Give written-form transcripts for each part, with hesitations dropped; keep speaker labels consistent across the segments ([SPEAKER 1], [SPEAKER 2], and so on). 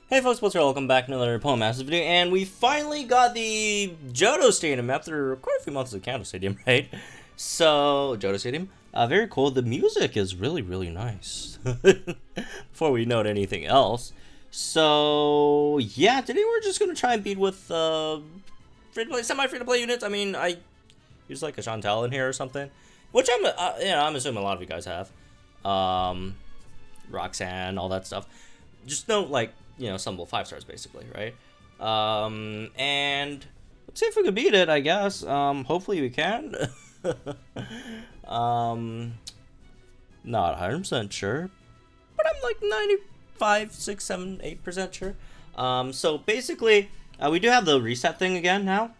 [SPEAKER 1] Hey folks, what's up? Welcome back to another Poem Masters video, and we finally got the Johto Stadium after quite a few months of Kanto Stadium, right? So, Johto Stadium, very cool. The music is really nice. Before we note anything else. So, yeah, today we're just gonna try and beat with free-to-play, semi-free-to-play units. I mean, I use like a Chantal in here or something, which I'm assuming a lot of you guys have. Roxanne, all that stuff. Just don't like. Some 5 stars basically, right? And let's see if we can beat it, I guess. Hopefully we can. Not 100% sure, but I'm like 95, 6, 7, 8% sure. So basically, we do have the reset thing again now.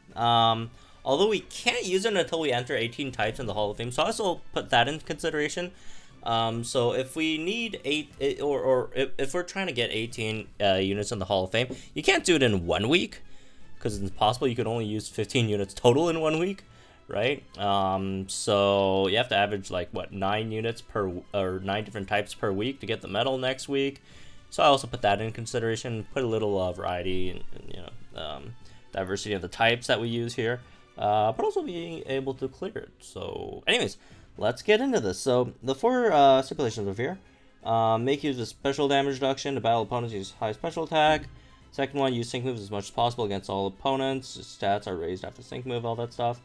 [SPEAKER 1] Although we can't use it until we enter 18 types in the Hall of Fame, so I also put that in consideration. So if we need if we're trying to get 18 units in the Hall of Fame, you can't do it in 1 week because it's possible you could only use 15 units total in 1 week, right? So you have to average like 9 units per or 9 different types per week to get the medal next week. So I also put that in consideration, put a little variety and diversity of the types that we use here, but also being able to clear it. So anyways, let's get into this. So the 4 stipulations of here. Make use of special damage reduction to battle opponents, use high special attack. Second one, use sync moves as much as possible against all opponents. Stats are raised after sync move, all that stuff.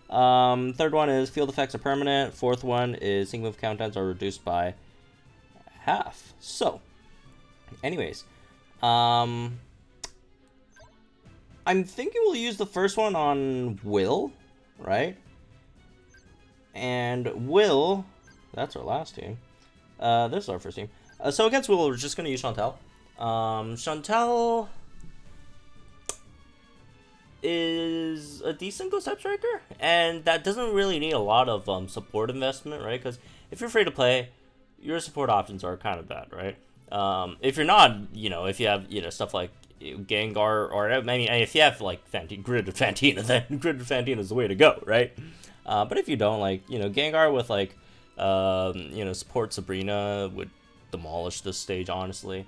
[SPEAKER 1] Third one is field effects are permanent. Fourth one is sync move countdowns are reduced by half. So, anyways, I'm thinking we'll use the first one on Will, right? And Will, that's our last team. This is our first team. So against Will, we're just going to use Chantal. Chantal is a decent Ghost type striker, and that doesn't really need a lot of support investment, right? Because if you're free to play, your support options are kind of bad, right? If you're not, if you have, stuff like Gengar, or I mean, if you have like Grid of Fantina, then Grid of Fantina is the way to go, right? But if you don't, like, Gengar with like, support Sabrina would demolish this stage, honestly,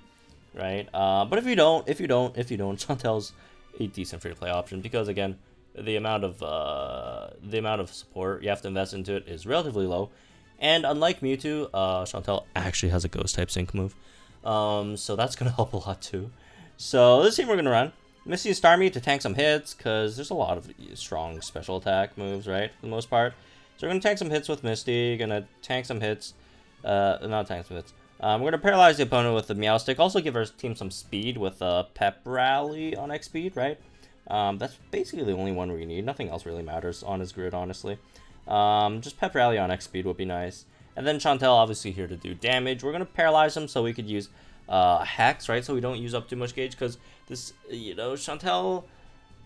[SPEAKER 1] right? But if you don't, Chantel's a decent free-to-play option because, again, the amount of support you have to invest into it is relatively low, and unlike Mewtwo, Chantel actually has a Ghost type sync move, so that's gonna help a lot too. So this team we're gonna run Misty and Starmie to tank some hits, because there's a lot of strong special attack moves, right, for the most part. So we're going to tank some hits with Misty, going to tank some hits, not tank some hits. We're going to paralyze the opponent with the Meow Stick, also give our team some speed with Pep Rally on X Speed, right? That's basically the only one we need, nothing else really matters on his grid, honestly. Just Pep Rally on X Speed would be nice. And then Chantel, obviously, here to do damage. We're going to paralyze him so we could use Hex, right, so we don't use up too much gauge, because this, Chantel,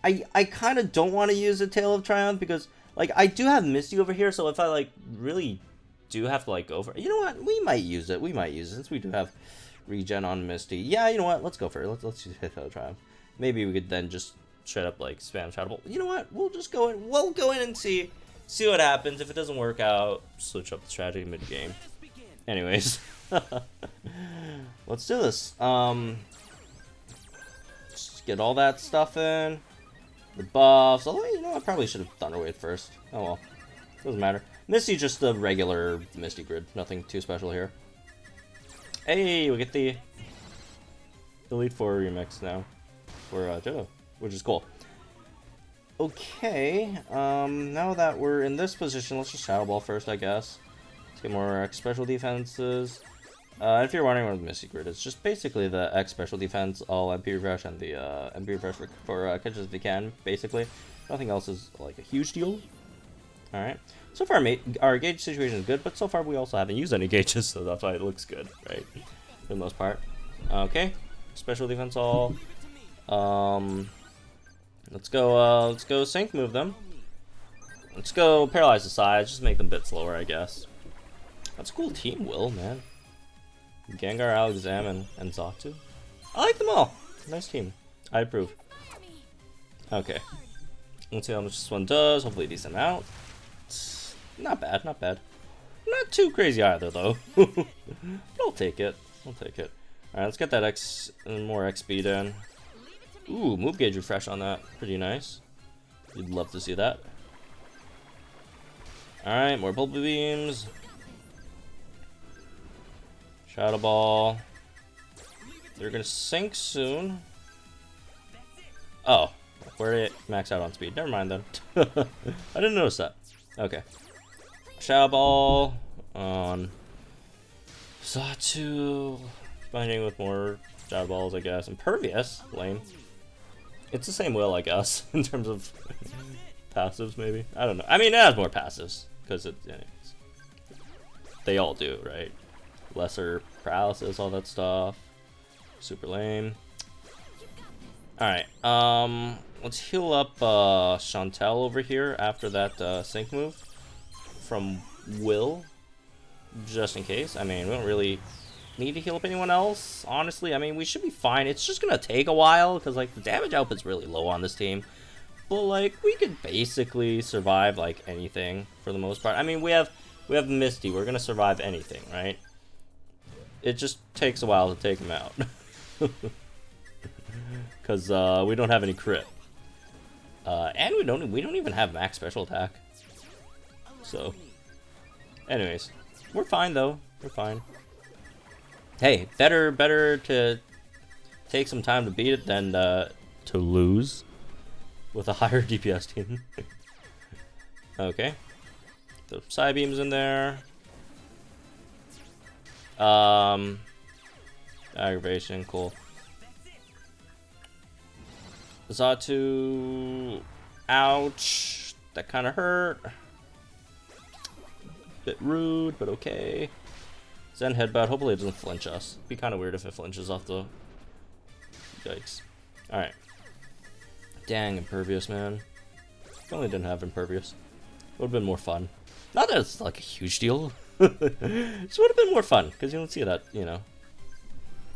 [SPEAKER 1] I kind of don't want to use a Tail of Triumph, because, like, I do have Misty over here, so if I, like, really do have to, like, go for it, you know what, we might use it, since we do have regen on Misty. Yeah, you know what, let's go for it, let's use Tail of Triumph. Maybe we could then just straight up, like, spam Shadow Ball. You know what, we'll go in and see what happens. If it doesn't work out, switch up the strategy mid-game. Anyways. Let's do this. Just get all that stuff in. The buffs. Although, I probably should have Thunder Wave first. Oh well. Doesn't matter. Misty, just the regular Misty grid. Nothing too special here. Hey, we get the Elite 4 remix now for Johto, which is cool. Okay, now that we're in this position, let's just Shadow Ball first, I guess. Let's get more X special defenses. If you're wondering what the Misty Grid is, just basically the X special defense, all MP refresh, and the MP refresh for catches if you can, basically. Nothing else is like a huge deal. Alright, so far our gauge situation is good, but so far we also haven't used any gauges, so that's why it looks good, right? For the most part. Okay, special defense all. Let's go sync move them. Let's go paralyze the sides, just make them a bit slower, I guess. That's a cool team, Will, man. Gengar, Alakazam, and Xatu. I like them all. Nice team. I approve. Okay. Let's see how much this one does. Hopefully a decent amount. Not bad, not bad. Not too crazy either, though. But I'll take it. Alright, let's get that more XP in. Ooh, move gauge refresh on that. Pretty nice. You'd love to see that. Alright, more pulpy beams. Shadow Ball. They're gonna sink soon. Oh, where did it max out on speed? Never mind then. I didn't notice that. Okay. Shadow Ball on Xatu. Binding with more Shadow Balls, I guess. Impervious. Lame. It's the same will, I guess, in terms of passives, maybe. I don't know. I mean, it has more passives, because they all do, right? Lesser paralysis, all that stuff. Super lame. Alright, let's heal up Chantel over here after that sync move from Will, just in case. I mean, we don't really need to heal up anyone else, honestly. I mean, we should be fine. It's just gonna take a while, because, like, the damage output's really low on this team. But, like, we could basically survive, like, anything, for the most part. I mean, we have Misty. We're gonna survive anything, right? It just takes a while to take him out. Because we don't have any crit. And we don't even have max special attack. So, anyways, we're fine though. We're fine. Hey, better to take some time to beat it than to lose with a higher DPS team. Okay. The side beams in there. Aggravation, cool. Xatu, ouch, that kind of hurt. Bit rude, but okay. Zen headbutt, hopefully it doesn't flinch us. Be kind of weird if it flinches off the... Yikes. Alright. Dang, impervious, man. If only didn't have impervious. Would have been more fun. Not that it's like a huge deal. Just would have been more fun, because you don't see that, you know,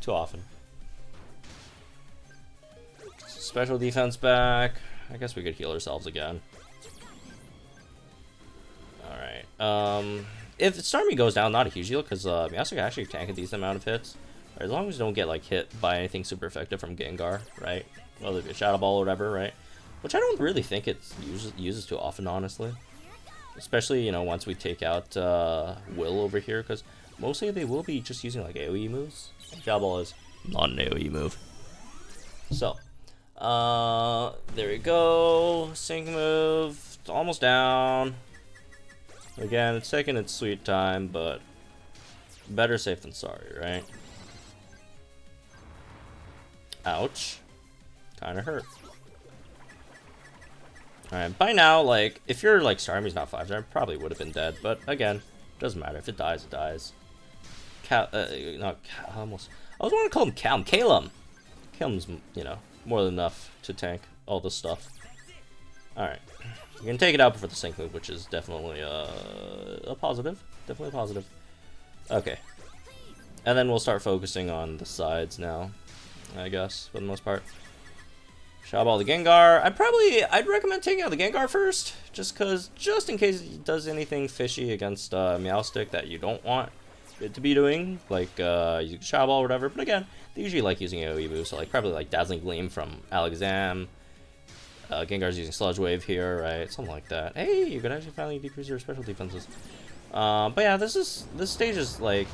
[SPEAKER 1] too often. Special defense back. I guess we could heal ourselves again. Alright. If Starmie goes down, not a huge deal, because Meowstic can actually tank a decent amount of hits. Right, as long as you don't get, like, hit by anything super effective from Gengar, right? Whether it be a Shadow Ball or whatever, right? Which I don't really think it uses too often, honestly. Especially, you know, once we take out Will over here, because mostly they will be just using, like, AoE moves. Shadow Ball is not an AoE move. So, there we go. Sync move. It's almost down. Again, it's taking its sweet time, but better safe than sorry, right? Ouch. Kinda hurt. Alright, by now, like, if you're, like, Starmie's not 5-star, probably would have been dead, but again, doesn't matter. If it dies, it dies. Almost. I was want to call him Calum. Calum's, you know, more than enough to tank all this stuff. Alright. You can take it out before the sync move, which is definitely a positive. Definitely a positive. Okay. And then we'll start focusing on the sides now, I guess, for the most part. Shadow Ball the Gengar. I'd recommend taking out the Gengar first, just in case it does anything fishy against Meowstic that you don't want it to be doing, like using Shadow Ball or whatever. But again, they usually like using AoE moves, so like probably like Dazzling Gleam from Alakazam. Gengar's using Sludge Wave here, right? Something like that. Hey, you could actually finally decrease your special defenses. But yeah, this stage is like,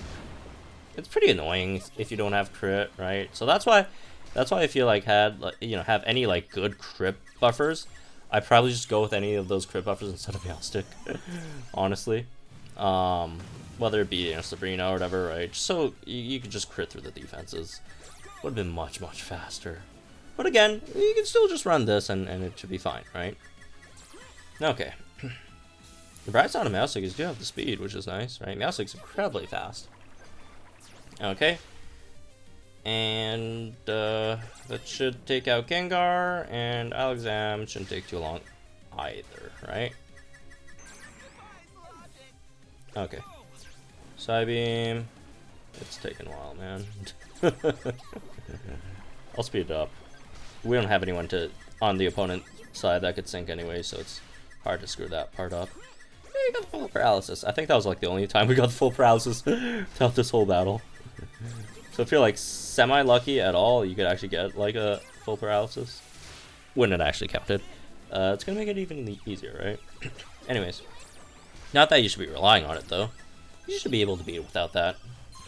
[SPEAKER 1] it's pretty annoying if you don't have crit, right? So that's why if you like have any like good crit buffers, I'd probably just go with any of those crit buffers instead of Meowstic. Honestly, whether it be, you know, Sabrina or whatever, right? Just so you could just crit through the defenses. Would have been much faster. But again, you can still just run this and it should be fine, right? Okay. The bright side of Meowstic is you do have the speed, which is nice, right? Meowstic's incredibly fast. Okay. And that should take out Gengar, and Alakazam shouldn't take too long either, right? Okay. Psybeam. It's taking a while, man. I'll speed it up. We don't have anyone on the opponent side that could sync anyway, so it's hard to screw that part up. Hey, you got the full paralysis. I think that was like the only time we got the full paralysis throughout this whole battle. So if you're like semi-lucky at all, you could actually get like a full paralysis. When it actually counted. It's gonna make it even easier, right? Anyways. Not that you should be relying on it though. You should be able to beat it without that.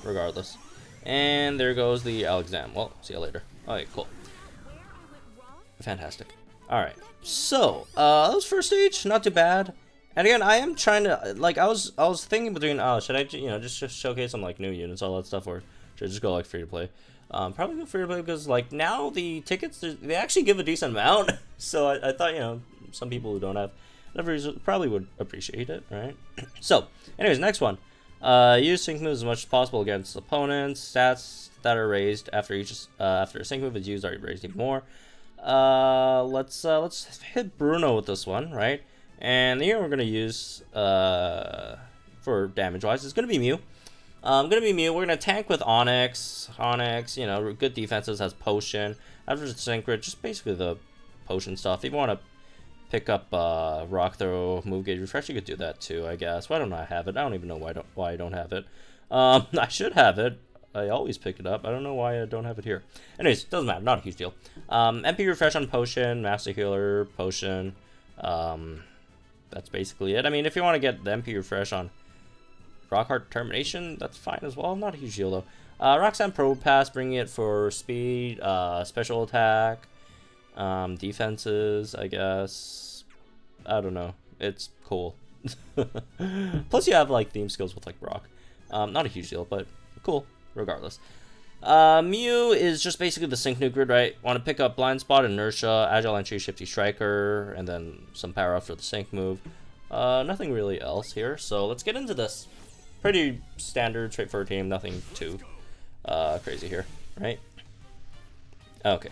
[SPEAKER 1] Regardless. And there goes the Alexam. Well, see you later. Okay, cool. Fantastic. Alright. So, that was first stage, not too bad. And again, I am trying to, like, I was thinking between, should I, you know, just showcase some, like, new units, all that stuff, or should I just go, like, free to play? Probably go free to play because, like, now the tickets, they actually give a decent amount. So I thought, you know, some people who don't have levers probably would appreciate it, right? So, anyways, next one. Use sync moves as much as possible against opponents. Stats that are raised after a sync move is used are raised even more. Let's hit Bruno with this one, right? And the unit we're gonna use for damage wise is gonna be Mew. We're gonna tank with Onyx. Onyx, you know, good defenses, has potion. After synchro, just basically the potion stuff. If you want to pick up rock throw, move gauge refresh, you could do that too, I guess. Why don't I have it? I don't even know why I don't have it. I should have it. I always pick it up. I don't know why I don't have it here. Anyways, doesn't matter. Not a huge deal. MP refresh on potion, master healer, potion. That's basically it. I mean, if you want to get the MP refresh on rock hard determination, that's fine as well. Not a huge deal though. Roxanne Probe Pass, bringing it for speed, special attack, defenses, I guess. I don't know. It's cool. Plus you have like theme skills with like rock. Not a huge deal, but cool regardless. Mew is just basically the sync new grid, right? Want to pick up blind spot, inertia, agile entry, shifty striker, and then some power up for the sync move. Nothing really else here, so let's get into this. Pretty standard, straightforward team, nothing too crazy here, right? Okay.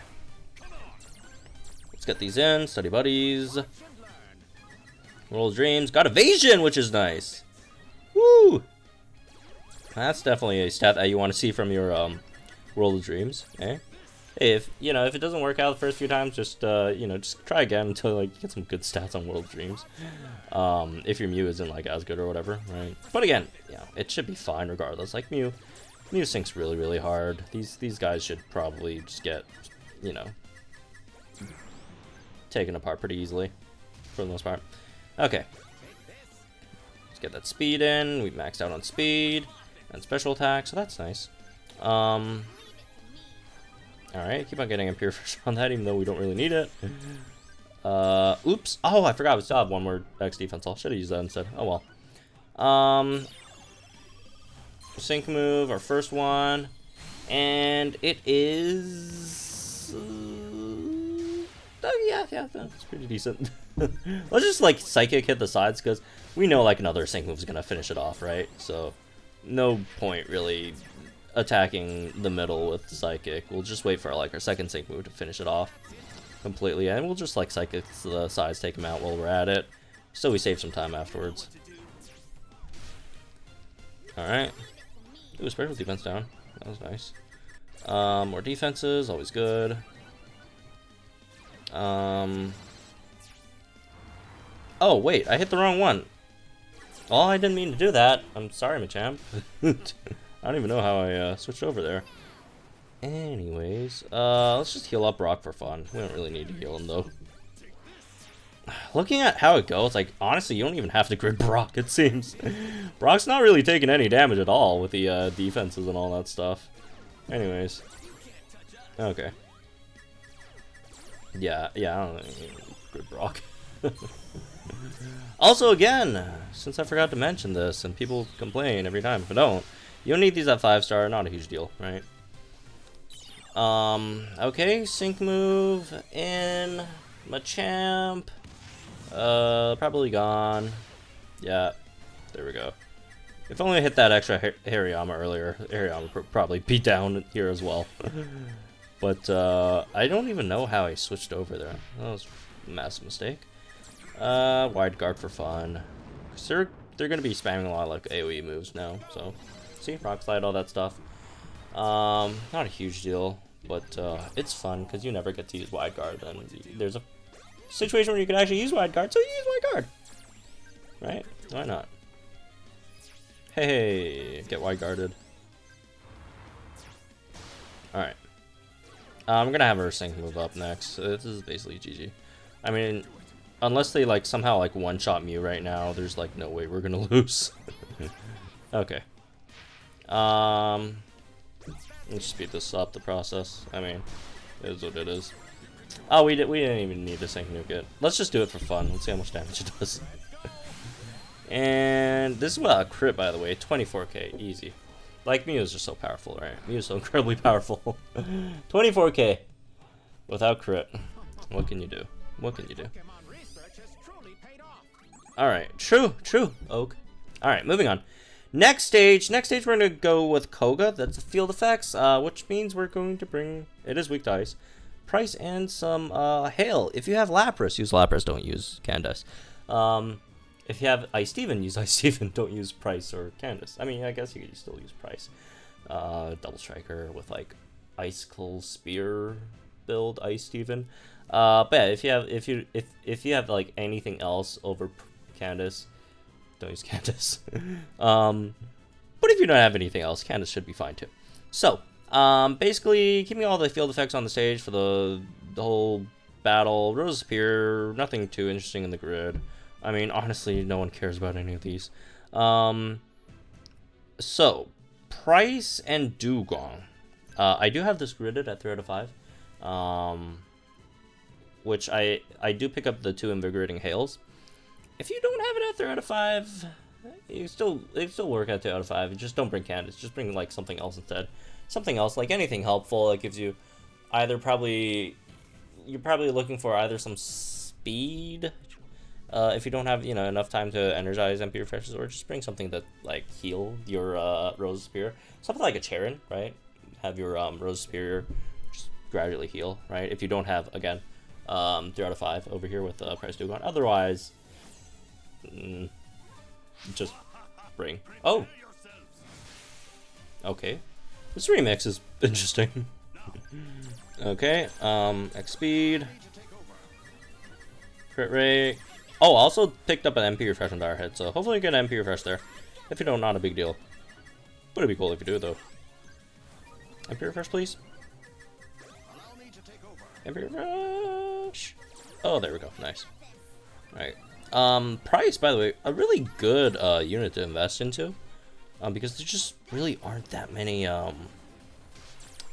[SPEAKER 1] Let's get these in. Study buddies. Roll of Dreams. Got evasion, which is nice. Woo! That's definitely a stat that you want to see from your World of Dreams, eh? Hey, if it doesn't work out the first few times, just just try again until like you get some good stats on World of Dreams. If your Mew isn't like as good or whatever, right? But again, it should be fine regardless. Like Mew syncs really, really hard. These guys should probably just get, taken apart pretty easily for the most part. Okay. Let's get that speed in. We've maxed out on speed and special attack, so that's nice. Alright, keep on getting a pure fresh on that, even though we don't really need it. Oops. Oh, I forgot we still have one more X defense. I should have used that instead. Oh well. Sync move, our first one. And it is... yeah, that's pretty decent. Let's just, like, Psychic hit the sides, because we know, like, another sync move is going to finish it off, right? So, no point, really, attacking the middle with Psychic. We'll just wait for, like, our second sync move to finish it off completely, and we'll just, like, Psychic the sides, take them out while we're at it. So we save some time afterwards. Alright. Ooh, special defense down. That was nice. More defenses, always good. Oh, wait, I hit the wrong one. Oh, I didn't mean to do that. I'm sorry, Machamp. I don't even know how I switched over there. Anyways, let's just heal up Brock for fun. We don't really need to heal him, though. Looking at how it goes, like, honestly, you don't even have to grid Brock, it seems. Brock's not really taking any damage at all with the defenses and all that stuff. Anyways. Okay. Yeah, I don't know. Grid Brock. Also, again, since I forgot to mention this, and people complain every time if I don't, you don't need these at 5-star, not a huge deal, right? Okay, sync move in Machamp. Probably gone. Yeah, there we go. If only I hit that extra Hariyama earlier, Hariyama would probably be down here as well. But, I don't even know how I switched over there. That was a massive mistake. Wide guard for fun. Cause they're gonna be spamming a lot of like AoE moves now, so see, rock slide, all that stuff. Not a huge deal, but it's fun because you never get to use wide guard. And there's a situation where you can actually use wide guard, so you use wide guard, right? Why not? Hey, get wide guarded. Alright. I'm gonna have her sync move up next. So this is basically GG. I mean, unless they like somehow like one-shot Mew right now, there's like no way we're gonna lose. Okay. Let's speed this up, the process. I mean, it is what it is. Oh, we didn't even need to sync nuke it. Let's just do it for fun. Let's see how much damage it does. And this is a crit, by the way. 24k, easy. Like, Mew is just so powerful, right? Mew is so incredibly powerful. 24k without crit. What can you do? What can you do? Alright, true, Oak. Alright, moving on. Next stage, we're going to go with Koga. That's field effects, which means we're going to bring, it is weak to ice, Price, and some Hail. If you have Lapras, use Lapras, don't use Candace. If you have Ice Steven, use Ice Steven, don't use Price or Candace. I mean, I guess you could still use Price. Double Striker with like Icicle Spear build Ice Steven. But yeah, if you have like anything else over Candace, don't use Candace. But if you don't have anything else, Candace should be fine too. So, basically, keeping all the field effects on the stage for the whole battle. Roses appear, nothing too interesting in the grid. I mean, honestly, no one cares about any of these. So, Price and Dugong. I do have this gridded at 3 out of 5. Which I do pick up the 2 invigorating hails. If you don't have it at 3 out of 5, it still work at 2 out of 5. Just don't bring Candace. Just bring like something else instead. Something else, like anything helpful that gives you either you're probably looking for either some speed. If you don't have enough time to energize MP refreshes, or just bring something that like heal your Rose Spear. Something like a Charon, right? Have your Rose Spear just gradually heal, right? If you don't have, again, 3 out of 5 over here with Price Dugong. Otherwise, just bring. Oh! Okay. This remix is interesting. Okay, X speed. Crit rate. Oh, also picked up an MP refresh on Direhead, so hopefully you get an MP refresh there. If you don't, not a big deal. But it'd be cool if you do, though. MP refresh, please. MP refresh. Oh, there we go. Nice. Alright. Price, by the way, a really good unit to invest into. Because there just really aren't that many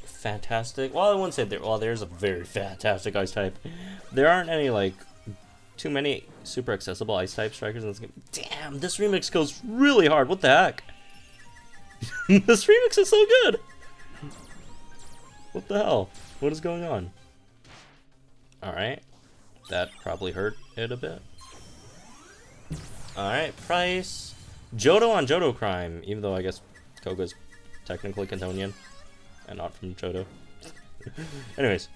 [SPEAKER 1] fantastic. Well, I wouldn't say there. Well, there's a very fantastic ice type. There aren't any like too many super accessible ice type strikers in this game. Damn, this remix goes really hard. What the heck? This remix is so good. What the hell? What is going on? All right, that probably hurt it a bit. All right, Price. Johto on Johto Crime, even though I guess Koga's technically Cantonian and not from Johto. Anyways,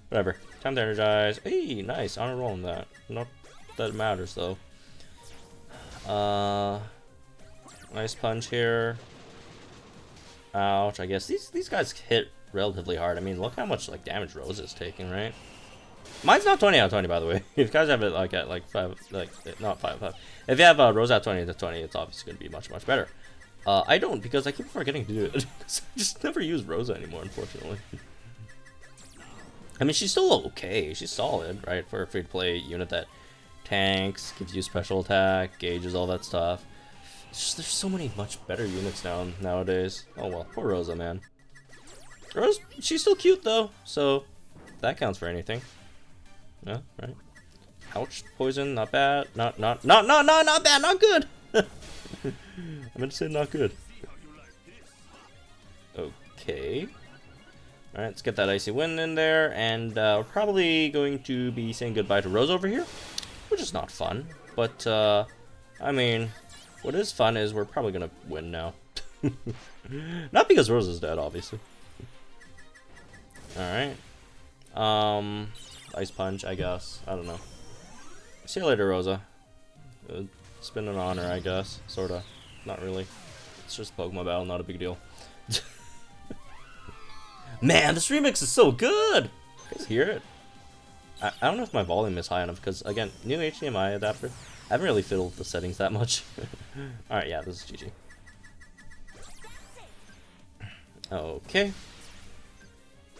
[SPEAKER 1] whatever. Time to energize. Hey, nice. On a roll on that. Not that it matters though. Nice punch here. Ouch. I guess these guys hit relatively hard. I mean, look how much like damage Rose is taking, right? Mine's not 20 out of 20, by the way. If you guys have it like at like 5, like not 5. If you have Rose at 20 to 20, it's obviously going to be much better. I don't, because I keep forgetting to do it. I just never use Rosa anymore, unfortunately. I mean, she's still okay. She's solid, right? For a free-to-play unit that tanks, gives you special attack, gauges, all that stuff. There's so many much better units nowadays. Oh well, poor Rosa, man. Rose, she's still cute though, so that counts for anything. Yeah, right. Ouch, poison, not bad. Not bad, not good. I meant to say not good. Okay. Alright, let's get that Icy Wind in there, and we're probably going to be saying goodbye to Rose over here, which is not fun, but, I mean, what is fun is we're probably gonna win now. Not because Rose is dead, obviously. Alright. Ice Punch, I guess. I don't know. See you later, Rosa. It's been an honor, I guess. Sorta. Not really. It's just Pokemon battle, not a big deal. Man, this remix is so good! You guys hear it? I don't know if my volume is high enough, because, again, new HDMI adapter. I haven't really fiddled with the settings that much. Alright, yeah, this is GG. Okay.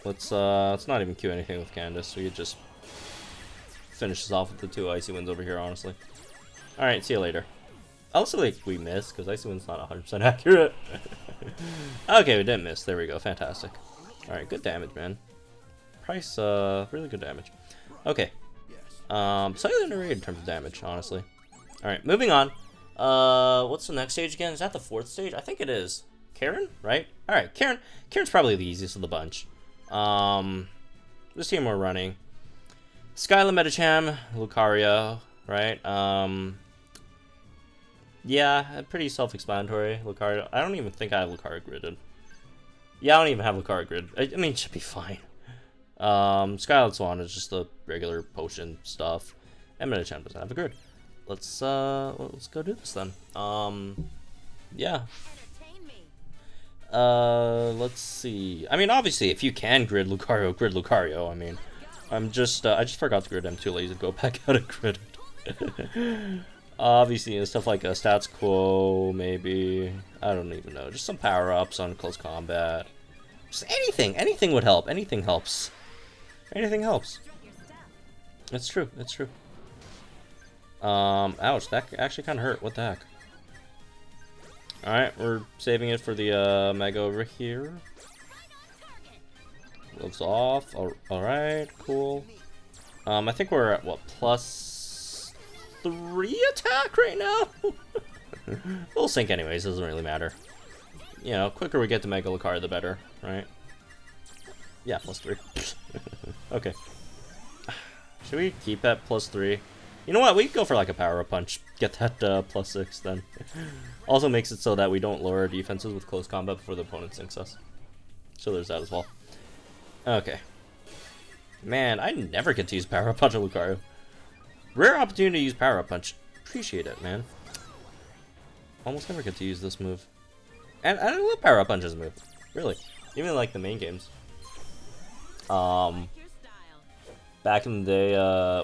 [SPEAKER 1] Let's not even queue anything with Candace. We could just finish this off with the 2 Icy Winds over here, honestly. Alright, see you later. Also, like, we missed, because Icy Wind's not 100% accurate. Okay, we didn't miss. There we go. Fantastic. Alright, good damage, man. Price, really good damage. Okay. Slightly underrated in terms of damage, honestly. Alright, moving on. What's the next stage again? Is that the 4th stage? I think it is. Karen, right? Alright, Karen's probably the easiest of the bunch. This team we're running. Skyla, Medicham, Lucario, right? Yeah, pretty self-explanatory. Lucario. I don't even think I have Lucario gridded. Yeah, I don't even have Lucario grid. I mean, it should be fine. Skyla Swan is just the regular potion stuff. And Medicham doesn't have a grid. Let's go do this then. Yeah. Let's see. I mean, obviously, if you can grid Lucario. I mean, I just forgot to grid. I'm too lazy to go back out and grid it. Obviously, stuff like a stats quo, maybe. I don't even know. Just some power-ups on close combat. Just anything. Anything would help. Anything helps. Anything helps. It's true. It's true. Ouch. That actually kind of hurt. What the heck? Alright, we're saving it for the Mega over here. Gloves off. Alright, cool. I think we're at, what, +3 attack right now? We'll sync anyways, doesn't really matter. You know, quicker we get to Mega Lucario, the better, right? Yeah, +3. Okay. Should we keep that +3? You know what? We could go for like a power-up punch. Get that +6 then. Also makes it so that we don't lower our defenses with close combat before the opponent sinks us. So there's that as well. Okay. Man, I never get to use power-up punch on Lucario. Rare opportunity to use power-up punch. Appreciate it, man. Almost never get to use this move. And I love power-up punch as a move. Really. Even like the main games. Back in the day,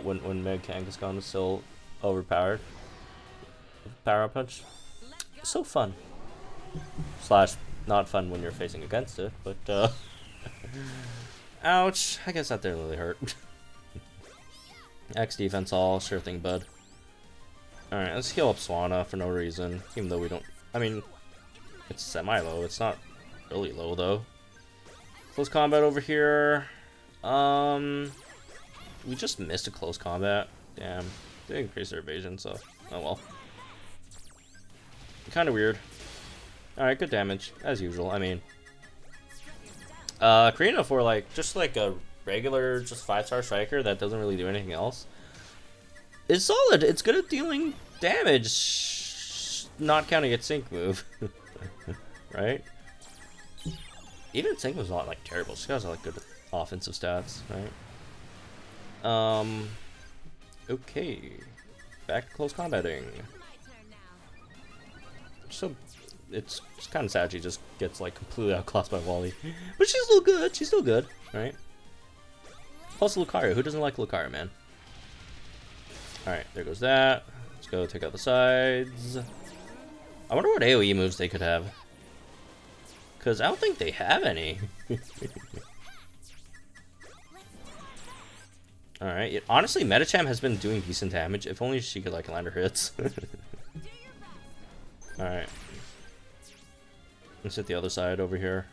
[SPEAKER 1] when Meg Kangaskhan was still overpowered, power punch, so fun. Slash, not fun when you're facing against it, but ouch. I guess that didn't really hurt. X defense all, sure thing, bud. All right, let's heal up Swanna for no reason, even though we don't. I mean, it's semi-low. It's not really low though. Close combat over here. We just missed a close combat. Damn. They increased their evasion, so oh well. Kind of weird. Alright, good damage, as usual. I mean, Karina for like just like a regular just 5-star striker that doesn't really do anything else is solid. It's good at dealing damage, not counting its sync move. Right? Even sync was not like terrible. She has like good offensive stats, right? Okay. Back to close combating. So, it's kind of sad she just gets, like, completely outclassed by Wally. But she's still good. She's still good, right? Plus Lucario. Who doesn't like Lucario, man? Alright, there goes that. Let's go take out the sides. I wonder what AoE moves they could have. Because I don't think they have any. Alright, honestly, Medicham has been doing decent damage. If only she could, like, land her hits. Alright. Let's hit the other side over here.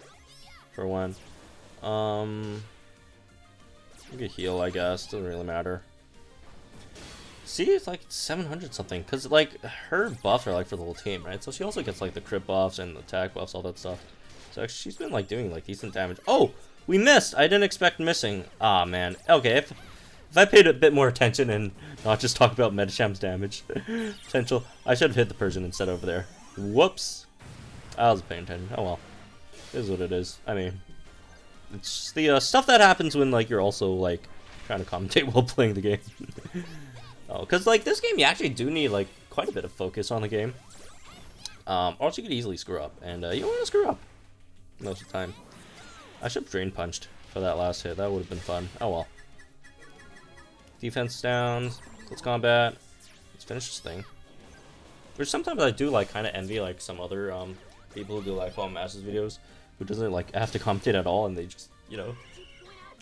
[SPEAKER 1] For one. We could heal, I guess. Doesn't really matter. See, it's like 700 something. Because, like, her buffs are, like, for the whole team, right? So she also gets, like, the crit buffs and attack buffs, all that stuff. So actually, she's been, like, doing, like, decent damage. Oh! We missed! I didn't expect missing. Ah, man. Okay, if I paid a bit more attention and not just talk about Medicham's damage potential, I should have hit the Persian instead over there. Whoops. I was paying attention. Oh well. It is what it is. I mean, it's the stuff that happens when, like, you're also, like, trying to commentate while playing the game. Oh, because, like, this game you actually do need, like, quite a bit of focus on the game. Or else you could easily screw up. And you don't want to screw up most of the time. I should have Drain Punched for that last hit. That would have been fun. Oh well. Defense down. Let's combat. Let's finish this thing. Which sometimes I do, like, kind of envy, like, some other people who do Lifelong Masters videos who doesn't, like, have to commentate at all, and they just, you know,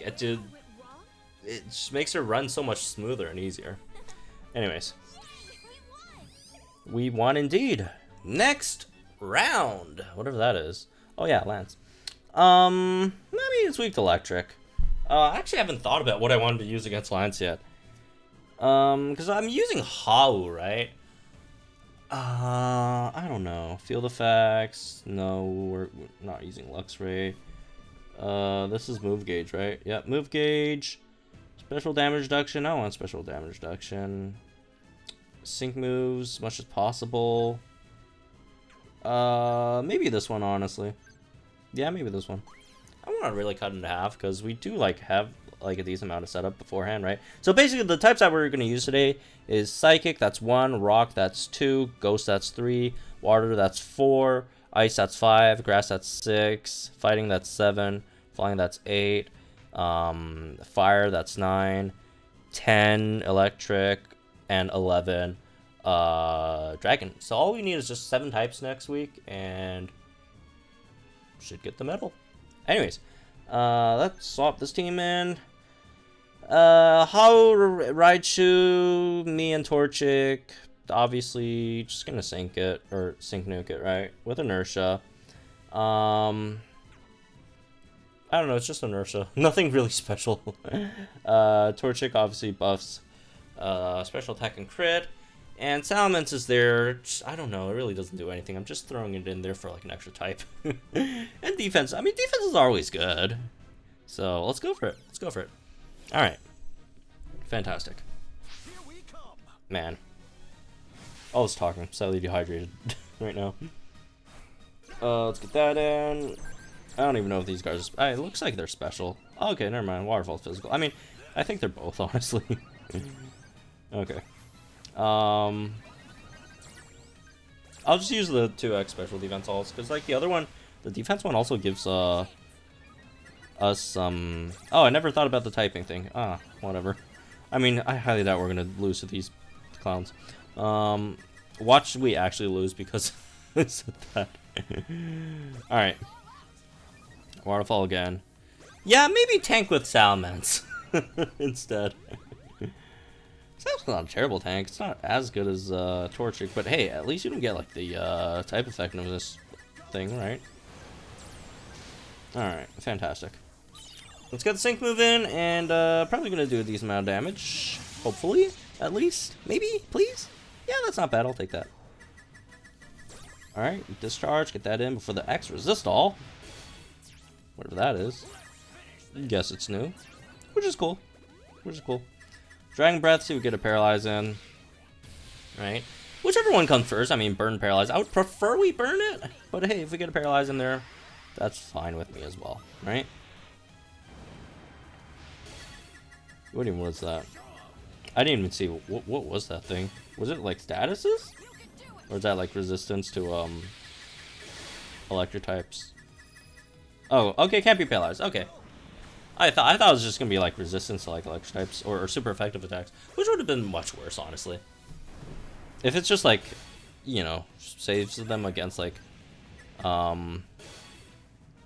[SPEAKER 1] get to... It just makes her run so much smoother and easier. Anyways. We won indeed. Next round. Whatever that is. Oh yeah, Lance. Maybe it's weak to electric. I actually haven't thought about what I wanted to use against Lance yet. Because I'm using Hau, right? I don't know. Field effects. No, we're not using Luxray. This is move gauge, right? Yep, move gauge. Special damage reduction. I want special damage reduction. Sync moves as much as possible. Maybe this one, honestly. Yeah, maybe this one. I want to really cut it in half because we do like have like a decent amount of setup beforehand, right? So basically the types that we're going to use today is Psychic, that's 1, Rock, that's 2, Ghost, that's 3, Water, that's 4, Ice, that's 5, Grass, that's 6, Fighting, that's 7, Flying, that's 8, Fire, that's 9, 10, Electric, and 11, Dragon. So all we need is just 7 types next week and should get the medal. Anyways, let's swap this team in. How Raichu, me and Torchic, obviously just gonna sync it, or sync nuke it, right? With inertia. I don't know, it's just inertia. Nothing really special. Torchic obviously buffs special attack and crit. And Salamence is there, just, I don't know, it really doesn't do anything. I'm just throwing it in there for like an extra type. And defense, I mean, defense is always good. So let's go for it. Let's go for it. All right. Fantastic. Man. I was talking, slightly dehydrated right now. Let's get that in. I don't even know if these guys are... it looks like they're special. Oh, okay, never mind. Waterfall's physical. I mean, I think they're both, honestly. Okay. I'll just use the 2x special defense alts, because like the other one, the defense one also gives us some... Oh, I never thought about the typing thing. Ah, whatever. I mean, I highly doubt we're gonna lose to these clowns. Watch we actually lose because I said that. Alright. Waterfall again. Yeah, maybe tank with Salamence instead. It's not a terrible tank. It's not as good as Torchic, but hey, at least you don't get like the type effectiveness thing, right? Alright, fantastic. Let's get the sync move in, and probably gonna do a decent amount of damage. Hopefully, at least. Maybe, please? Yeah, that's not bad. I'll take that. Alright, discharge, get that in before the X resist all. Whatever that is. Guess it's new. Which is cool. Which is cool. Dragon Breath, see if we get a Paralyze in. Right? Whichever one comes first. I mean, burn, Paralyze. I would prefer we burn it. But hey, if we get a Paralyze in there, that's fine with me as well. Right? What even was that? I didn't even see. What was that thing? Was it like statuses? Or is that like resistance to electric types? Oh, okay, can't be paralyzed. Okay. I thought it was just gonna be like resistance to like electric types or super effective attacks, which would have been much worse, honestly. If it's just like, you know, saves them against like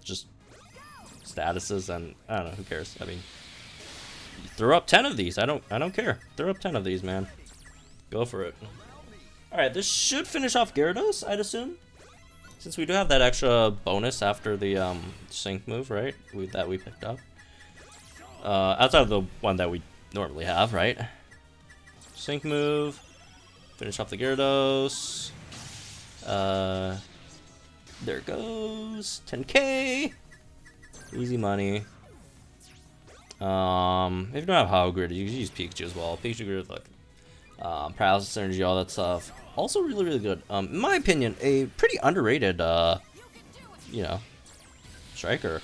[SPEAKER 1] just statuses, and I don't know, who cares? I mean, throw up 10 of these. I don't care. Throw up 10 of these, man. Go for it. All right, this should finish off Gyarados, I'd assume, since we do have that extra bonus after the sync move, right? That we picked up. Outside of the one that we normally have, right? Sync move. Finish off the Gyarados. There goes 10k. Easy money. If you don't have Hao Grid, you can use Pikachu as well. Pikachu Grid, like paralysis energy, all that stuff. Also really, really good. In my opinion, a pretty underrated, you know, striker.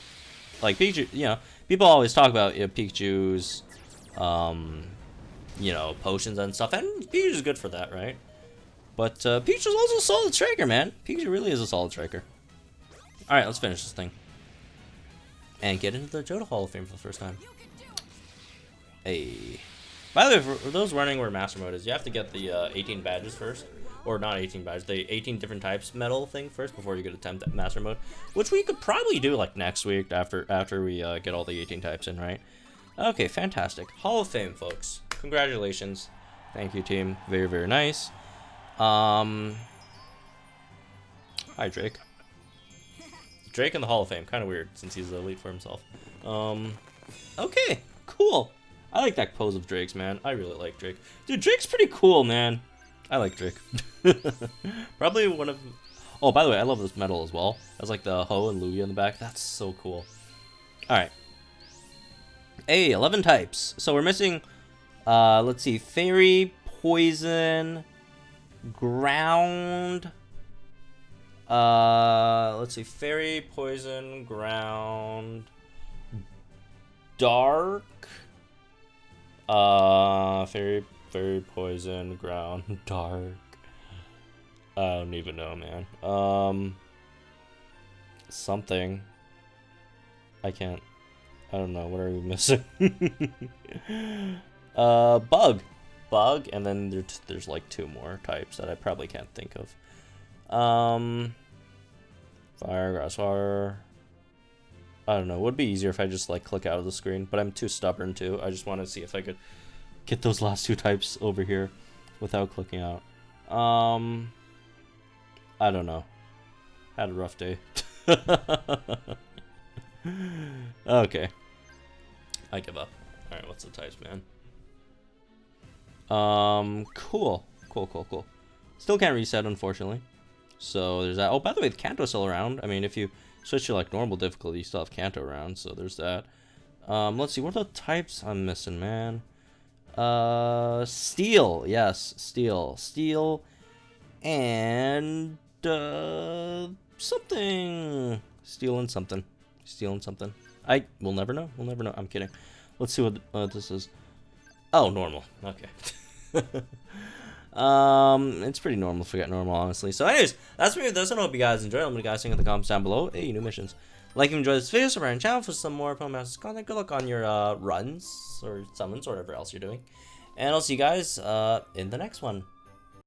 [SPEAKER 1] Like Pikachu, you know, people always talk about Pikachu's, you know, potions and stuff, and Pikachu's good for that, right? But Pikachu's also a solid striker, man. Pikachu really is a solid striker. All right, let's finish this thing and get into the Johto Hall of Fame for the first time. Hey. By the way, for those wondering where Master Mode is, you have to get the 18 badges first. Or not 18 badges, the 18 different types medal thing first before you could attempt Master Mode. Which we could probably do like next week after we get all the 18 types in, right? Okay, fantastic. Hall of Fame, folks. Congratulations. Thank you, team. Very, very nice. Hi, Drake. Drake in the Hall of Fame. Kind of weird, since he's elite for himself. Okay, cool. I like that pose of Drake's, man. I really like Drake. Dude, Drake's pretty cool, man. I like Drake. Probably one of... Oh, by the way, I love this medal as well. That's like the Ho and Lugia in the back. That's so cool. Alright. Hey, 11 types. So we're missing, let's see, Fairy, Poison, Ground. Let's see, Fairy, Poison, Ground, Dark. Fairy, Poison, Ground, Dark. I don't even know, man. Something. I can't. I don't know. What are we missing? Bug, and then there's like 2 more types that I probably can't think of. Fire, grass, water. I don't know. It would be easier if I just like click out of the screen, but I'm too stubborn to. I just want to see if I could get those last 2 types over here without clicking out. I don't know. Had a rough day. Okay. I give up. Alright, what's the types, man? Cool. Still can't reset, unfortunately. So there's that. Oh, by the way, the Kanto's still around. I mean, if you switch to like normal difficulty, you still have Kanto around, so there's that. Let's see, what are the types I'm missing, man? Steel. Yes, steel. Steel. And something. Steel and something. We'll never know. I'm kidding. Let's see what this is. Oh, normal. Okay. It's pretty normal to forget normal, honestly. So anyways, that's me with this. I hope you guys enjoyed. Let me guys think in the comments down below. Hey, new missions. Like if you enjoyed this video, subscribe to the channel for some more Pokemon Masters content. Good luck on your runs or summons or whatever else you're doing. And I'll see you guys in the next one.